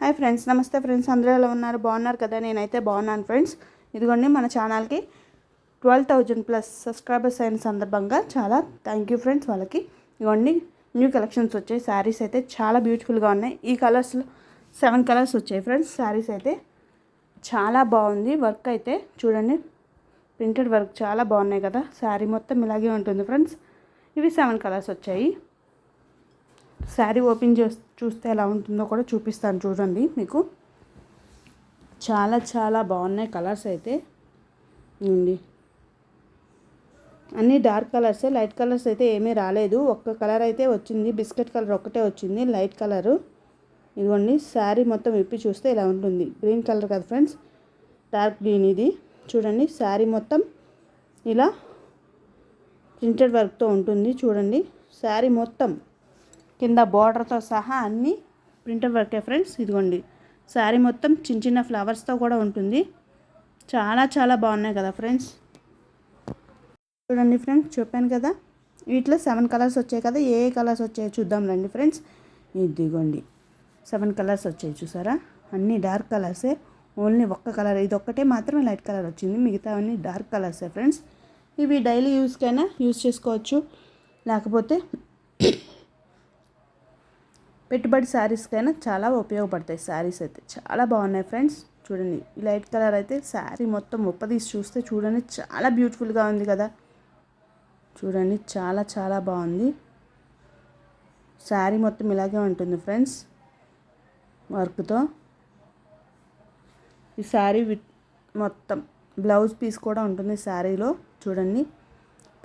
Hi friends, నమస్తే friends. అందరూ ఎలా ఉన్నారు? బాగున్నారు కదా? నేనైతే బాగున్నాను ఫ్రెండ్స్. ఇదిగోండి, మన ఛానల్కి 12,000+ సబ్స్క్రైబర్స్ అయిన సందర్భంగా చాలా థ్యాంక్ యూ ఫ్రెండ్స్ వాళ్ళకి. ఇదిగోండి, న్యూ కలెక్షన్స్ వచ్చాయి. శారీస్ అయితే చాలా బ్యూటిఫుల్గా ఉన్నాయి. ఈ కలర్స్లో 7 కలర్స్ వచ్చాయి ఫ్రెండ్స్. శారీస్ అయితే చాలా బాగుంది. వర్క్ అయితే చూడండి, ప్రింటెడ్ వర్క్ చాలా బాగున్నాయి కదా. శారీ మొత్తం ఇలాగే ఉంటుంది ఫ్రెండ్స్. ఇవి 7 కలర్స్ వచ్చాయి. శారీ ఓపెన్ చూస్తే ఎలా ఉంటుందో కూడా చూపిస్తాను చూడండి. మీకు చాలా చాలా బాగున్నాయి కలర్స్ అయితే. అన్నీ డార్క్ కలర్సే, లైట్ కలర్స్ అయితే ఏమీ రాలేదు. ఒక్క కలర్ అయితే వచ్చింది, బిస్కెట్ కలర్ ఒక్కటే వచ్చింది, లైట్ కలరు. ఇదిగోండి, శారీ మొత్తం విప్పి చూస్తే ఇలా ఉంటుంది. గ్రీన్ కలర్ కదా ఫ్రెండ్స్, డార్క్ గ్రీన్ ఇది. చూడండి, శారీ మొత్తం ఇలా ప్రింటెడ్ వర్క్తో ఉంటుంది. చూడండి, శారీ మొత్తం కింద బోర్డర్తో సహా అన్నీ ప్రింటెడ్ వర్కే ఫ్రెండ్స్. ఇదిగోండి, శారీ మొత్తం చిన్న చిన్న ఫ్లవర్స్తో కూడా ఉంటుంది. చాలా చాలా బాగున్నాయి కదా ఫ్రెండ్స్. చూడండి ఫ్రెండ్స్, చెప్పాను కదా వీటిలో 7 కలర్స్ వచ్చాయి కదా. ఏ కలర్స్ వచ్చాయో చూద్దాం రండి ఫ్రెండ్స్. ఇదిగోండి, 7 కలర్స్ వచ్చాయి చూసారా. అన్నీ డార్క్ కలర్సే. ఓన్లీ ఒక్క కలర్, ఇది ఒక్కటే మాత్రమే లైట్ కలర్ వచ్చింది. మిగతా అన్నీ డార్క్ కలర్సే ఫ్రెండ్స్. ఇవి డైలీ యూస్కైనా యూజ్ చేసుకోవచ్చు, లేకపోతే పెట్టుబడి శారీస్కైనా చాలా ఉపయోగపడతాయి. శారీస్ అయితే చాలా బాగున్నాయి ఫ్రెండ్స్. చూడండి, ఈ లైట్ కలర్ అయితే శారీ మొత్తం ఉప్పదీసి చూస్తే చూడండి చాలా బ్యూటిఫుల్గా ఉంది కదా. చూడండి, చాలా చాలా బాగుంది. శారీ మొత్తం ఇలాగే ఉంటుంది ఫ్రెండ్స్, వర్క్తో. ఈ శారీ మొత్తం బ్లౌజ్ పీస్ కూడా ఉంటుంది శారీలో. చూడండి,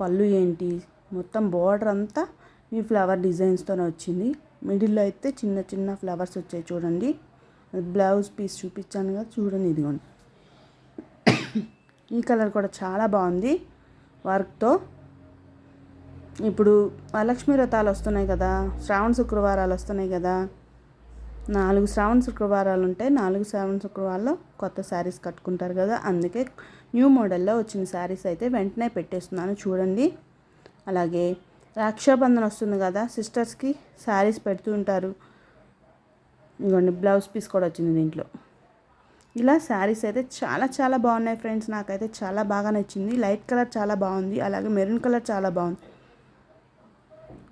పళ్ళు ఏంటి, మొత్తం బోర్డర్ అంతా ఈ ఫ్లవర్ డిజైన్స్తోనే వచ్చింది. మిడిల్లో అయితే చిన్న చిన్న ఫ్లవర్స్ వచ్చాయి చూడండి. బ్లౌజ్ పీస్ చూపించాను కదా, చూడండి ఇదిగోండి. ఈ కలర్ కూడా చాలా బాగుంది వర్క్తో. ఇప్పుడు వరలక్ష్మి వ్రతాలు వస్తున్నాయి కదా, శ్రావణ శుక్రవారాలు వస్తున్నాయి కదా. 4 శ్రావణ శుక్రవారాలు ఉంటాయి. 4 శ్రావణ శుక్రవారాల్లో కొత్త శారీస్ కట్టుకుంటారు కదా. అందుకే న్యూ మోడల్లో వచ్చిన శారీస్ అయితే వెంటనే పెట్టేస్తున్నాను చూడండి. అలాగే రక్షాబంధన్ వస్తుంది కదా, సిస్టర్స్కి శారీస్ పెడుతూ ఉంటారు. ఇదిగోండి, బ్లౌజ్ పీస్ కూడా వచ్చింది దీంట్లో. ఇలా శారీస్ అయితే చాలా చాలా బాగున్నాయి ఫ్రెండ్స్. నాకైతే చాలా బాగా నచ్చింది. లైట్ కలర్ చాలా బాగుంది, అలాగే మెరూన్ కలర్ చాలా బాగుంది.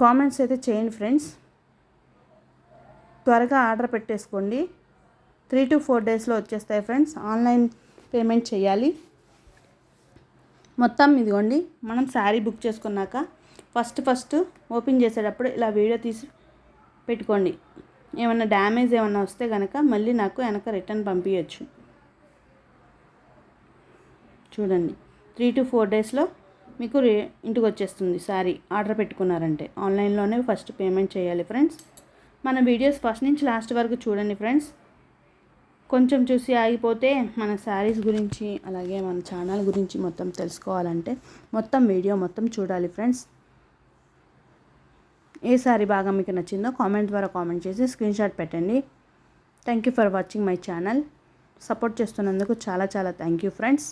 కామెంట్స్ అయితే చేయండి ఫ్రెండ్స్. త్వరగా ఆర్డర్ పెట్టేసుకోండి. 3 to 4 డేస్లో వచ్చేస్తాయి ఫ్రెండ్స్. ఆన్లైన్ పేమెంట్ చేయాలి. మొత్తం ఇదిగోండి, మనం శారీ బుక్ చేసుకున్నాక ఫస్ట్ ఓపెన్ చేసేటప్పుడు ఇలా వీడియో తీసి పెట్టుకోండి. ఏమన్నా డ్యామేజ్ ఏమన్నా వస్తే కనుక మళ్ళీ నాకు వెనక రిటర్న్ పంపించచ్చు. చూడండి, 3 to 4 డేస్లో మీకు ఇంటికి వచ్చేస్తుంది శారీ. ఆర్డర్ పెట్టుకున్నారంటే ఆన్లైన్లోనే ఫస్ట్ పేమెంట్ చేయాలి ఫ్రెండ్స్. మన వీడియోస్ ఫస్ట్ నుంచి లాస్ట్ వరకు చూడండి ఫ్రెండ్స్. కొంచెం చూసి ఆగిపోతే మన శారీస్ గురించి, అలాగే మన ఛానల్ గురించి మొత్తం తెలుసుకోవాలంటే మొత్తం వీడియో మొత్తం చూడాలి ఫ్రెండ్స్. ఏ శారీ బాగా మీకు నచ్చిందో కామెంట్ ద్వారా కామెంట్ చేసి స్క్రీన్ షాట్ పెట్టండి. Thank you for watching my channel. Support చేస్తున్నందుకు చాలా చాలా థ్యాంక్ యూ ఫ్రెండ్స్.